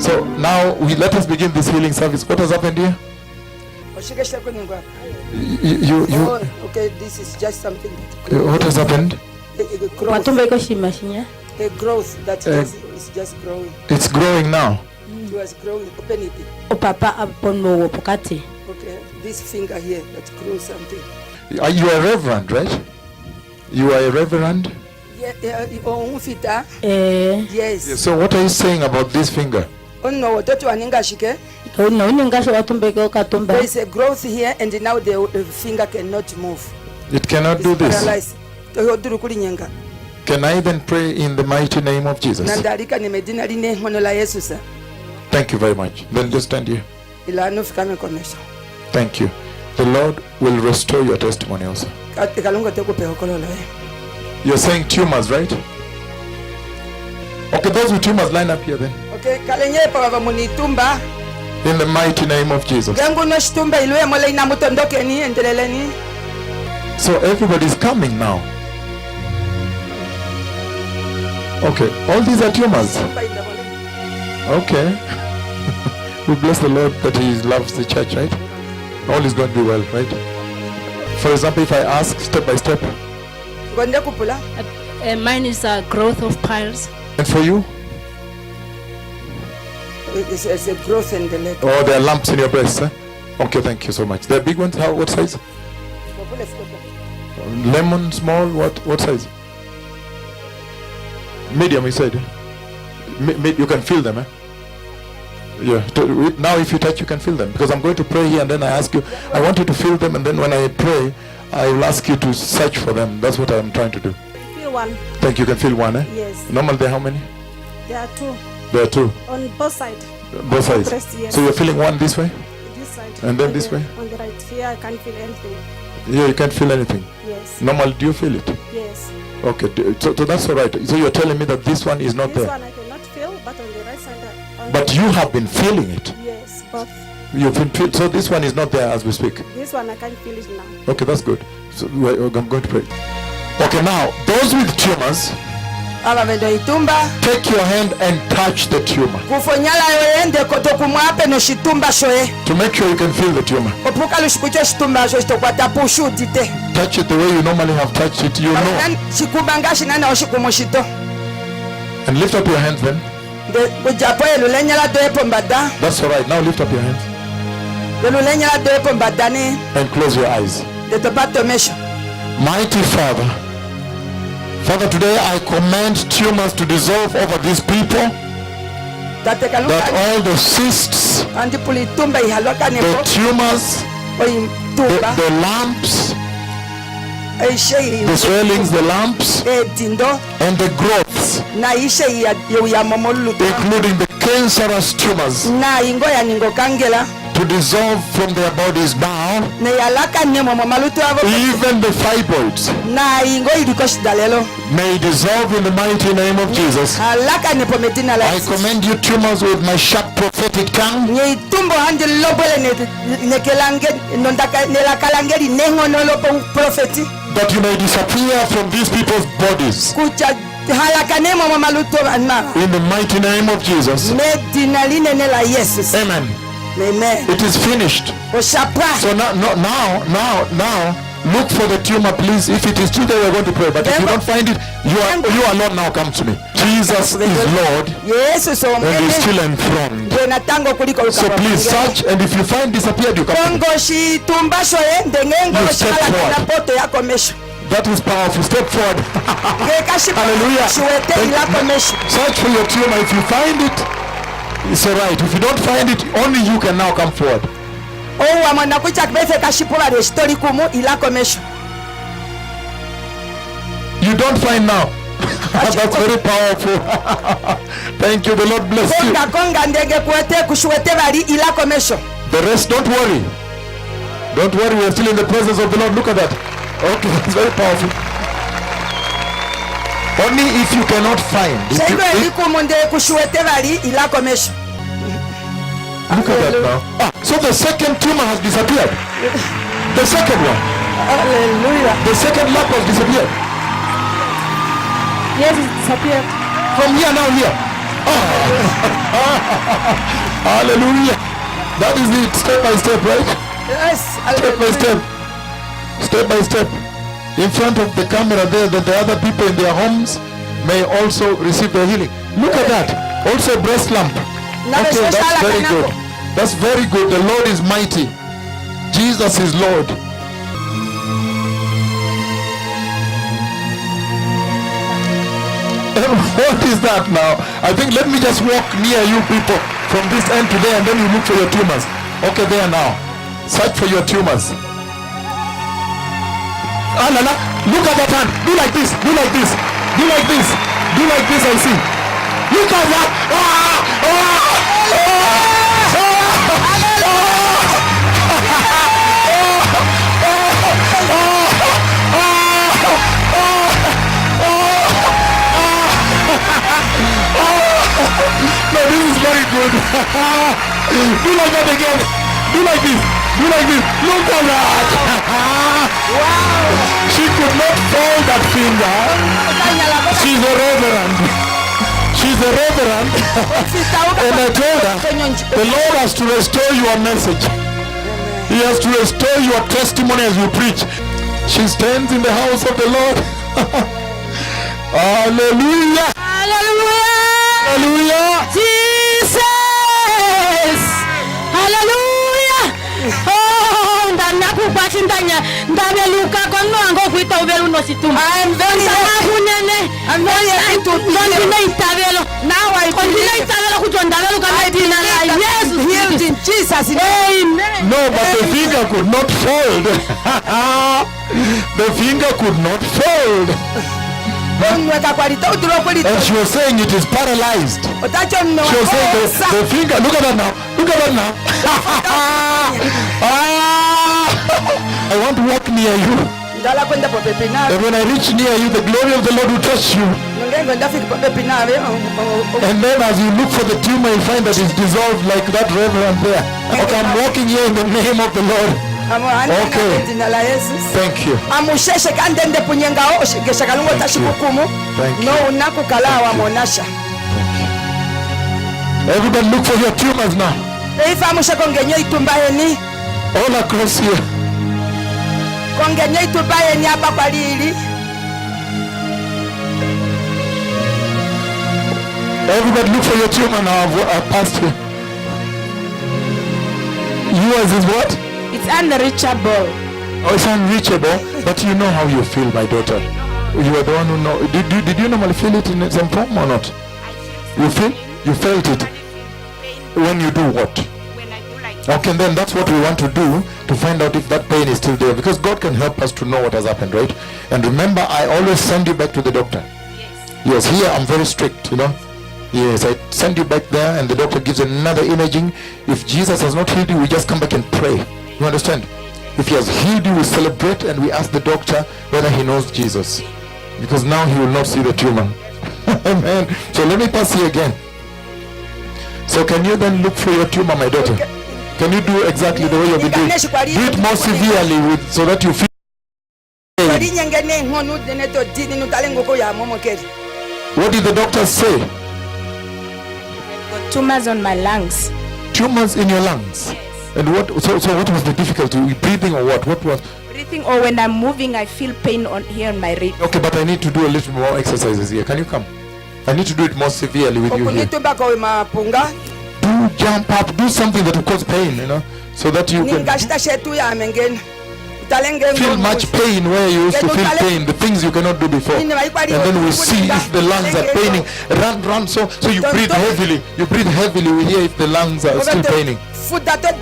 So now let us begin this healing service. What has happened here? Okay, this is just something. What has happened? The growth that is just growing. It's growing now. It was growing. Open it. Okay, this finger here that grows something. You are a reverend, right? You are a reverend? Yes. So what are you saying about this finger? Oh no, there is a growth here, and now the finger cannot move. It cannot do this. Paralyzed. Can I then pray in the mighty name of Jesus? Thank you very much. Then just stand here. Thank you. The Lord will restore your testimony also. You're saying tumors, right? Okay, those with tumors, line up here then. Okay, in the mighty name of Jesus. So everybody's coming now. Okay, all these are tumors. Okay. We bless the Lord that He loves the church, right? All is going to be well, right? For example, if I ask step by step. Mine is a growth of piles. And for you? It's a growth in the leg. Oh, there are lumps in your breast, huh? Okay, thank you so much. They're big ones. What size? Lemon, small, what size? Medium, you said. You can feel them, eh? Yeah. Now if you touch, you can feel them. Because I'm going to pray here and then I ask you, I want you to feel them, and then when I pray, I will ask you to search for them. That's what I'm trying to do. Feel one. Thank you. You can feel one, eh? Yes. Normally there are how many? There are two. There are two. On both sides. Both sides. Breast, yes. So you're feeling one this way? This side. And then this way? On the right. Here I can't feel anything. Here you can't feel anything? Yes. Normally, do you feel it? Yes. Okay, so that's all right. So you're telling me that this one is not this there? This one I cannot feel, but on the right side. But you have been feeling it? Yes, both. You've been so this one is not there as we speak? This one I can't feel it now. Okay, that's good. So I'm going to pray. Okay, now, those with tumors, take your hand and touch the tumor. To make sure you can feel the tumor. Touch it the way you normally have touched it, you know. And lift up your hands then. That's all right. Now lift up your hands. And close your eyes. Mighty Father, today I command tumors to dissolve over these people. That all the cysts, the tumors, the lumps, the swellings, the lumps, and the growths, including the cancerous tumors, to dissolve from their bodies now. Even the fibroids may dissolve in the mighty name of Jesus. I commend you tumors with my sharp prophetic tongue, that you may disappear from these people's bodies. In the mighty name of Jesus. Amen. Amen. It is finished. So now, look for the tumor, please. If it is still there, we're going to pray. But if you don't find it, you alone now come to me. Jesus is Lord, and He's still enthroned. So please search, and if you find disappeared, you come to me. You step forward. That is powerful. Step forward. Hallelujah. Search for your tumor. If you find it, it's all right. If you don't find it, only you can now come forward. You don't find now. That's very powerful. Thank you. The Lord bless you. The rest, don't worry. Don't worry. We are still in the presence of the Lord. Look at that. Okay, that's very powerful. Only if you cannot find. Look at that now. So the second tumor has disappeared. The second one. Hallelujah. The second lump has disappeared. Yes, it disappeared. From here now here. Hallelujah. That is it. Step by step, right? Yes. Step by step. Step by step. In front of the camera there, that the other people in their homes may also receive their healing. Look at that. Also breast lump. Okay, that's very good. That's very good. The Lord is mighty. Jesus is Lord. What is that now? I think let me just walk near you people from this end to there, and then you look for your tumors. Okay, there now. Search for your tumors. Ah, la, la. Look at that hand. Do like this. Do like this. Do like this. Do like this. I see. Look at that. No, this is very good. Do like that again. Do like this. Do like this. Look at that. Wow. She could not fold that finger. She's a reverend. She's a reverend. And I told her, the Lord has to restore your message. He has to restore your testimony as you preach. She stands in the house of the Lord. Hallelujah. Hallelujah. Hallelujah. Jesus. Hallelujah. Oh, ndanakukwati ndabeluka konwango kwita ubelu no situma. I'm very happy. I'm very happy to be here. Now I believe I am healed in Jesus' name. Amen. No, but the finger could not fold. The finger could not fold. And she was saying it is paralyzed. She was saying the finger, look at that now. Look at that now. I want to walk near you. And when I reach near you, the glory of the Lord will touch you. And then as you look for the tumor, you find that it's dissolved like that reverend there. Okay, I'm walking here in the name of the Lord. Okay. Thank you. Everybody look for your tumors now. All across here. Everybody look for your tumor now. I've passed here. Yours is what? It's unreachable. Oh, it's unreachable, but you know how you feel, my daughter. You are the one who know. Did you normally feel it in some form or not? You feel? You felt it. When you do what? When I do like Okay, and then that's what we want to do to find out if that pain is still there, because God can help us to know what has happened, right? And remember, I always send you back to the doctor. Yes, here I'm very strict, you know. Yes, I send you back there and the doctor gives another imaging. If Jesus has not healed you, we just come back and pray. You understand? If he has healed you, we celebrate and we ask the doctor whether he knows Jesus. Because now he will not see the tumor. Amen. So let me pass you again. So can you then look for your tumor, my daughter? Can you do exactly the way you've been doing? Do it more severely so that you feel pain. What did the doctor say? Tumors on my lungs. Tumors in your lungs? Yes. And what? So what was the difficulty? Breathing or what? What was? Breathing, or when I'm moving, I feel pain on here in my ribs. Okay, but I need to do a little more exercises here. Can you come? I need to do it more severely with you here. Do jump up. Do something that will cause pain, you know, so that you can feel much pain where you used to feel pain, the things you cannot do before. And then we see if the lungs are paining. Run, so you breathe heavily. You breathe heavily. We hear if the lungs are still paining. That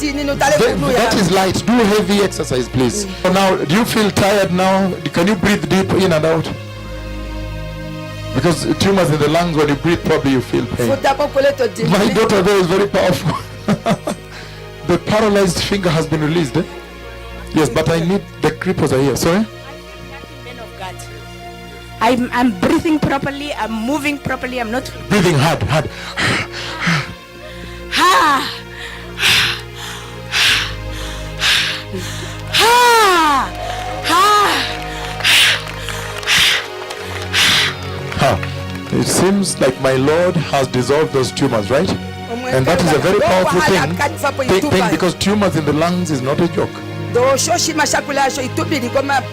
is light. Do heavy exercise, please. So now, do you feel tired now? Can you breathe deep in and out? Because tumors in the lungs, when you breathe properly, you feel pain. My daughter there is very powerful. The paralyzed finger has been released. Eh? Yes, but I need the cripples are here. Sorry? Man of God. I'm breathing properly. I'm moving properly. I'm not Breathing hard. It seems like my Lord has dissolved those tumors, right? And that is a very powerful thing because tumors in the lungs is not a joke.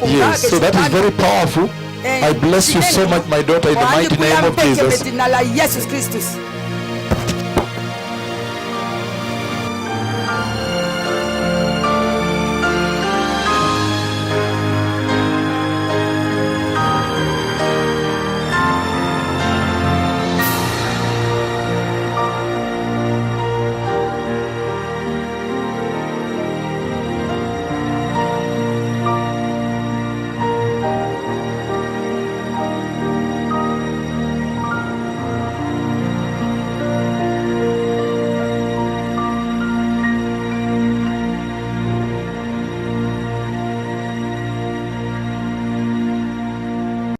Yes, so that is very powerful. I bless you so much, my daughter, in the mighty name of Jesus.